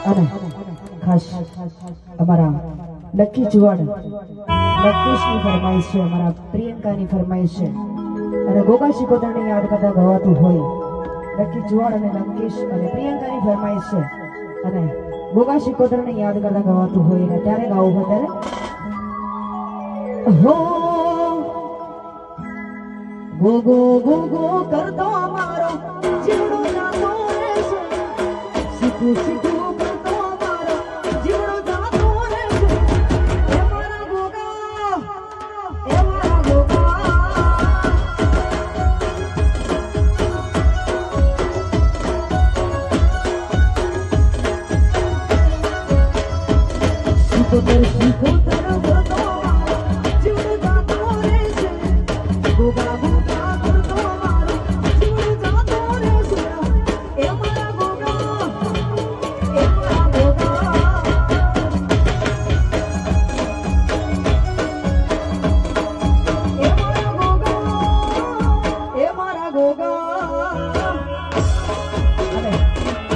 અને ખાસ અમારા લકી જુવાડ લકેશની ફરમાઈશ છે, અમારા પ્રિયંકાની ફરમાઈશ છે અને ગોગા શિકોતરને યાદ કરતા ગવાતું હોય લકી જુવાડ અને લકેશ અને પ્રિયંકાની ફરમાઈશ છે અને ગોગા શિકોતરને યાદ કરતા ગવાતું હોય અને ત્યારે ગાવું હોય ત્યારે હો ગોગો ગોગો કરતો અમારો જીવડો જાતો રહેશે, સીધું સીધું કરતો અમારો જીવડો જાતો રહેશે. એ મારા ગોગા, એ મારા ગોગા. શીખોતર શીખોતર કરતો અમારો જીવડો જાતો રહેશે, ગોગા ગોગા કરતો અમારો જીવડો જાતો રહેશે. એ મારા ગોગા, એ મારા ગોગા. એ મારા ગોગા, એ મારા ગોગા.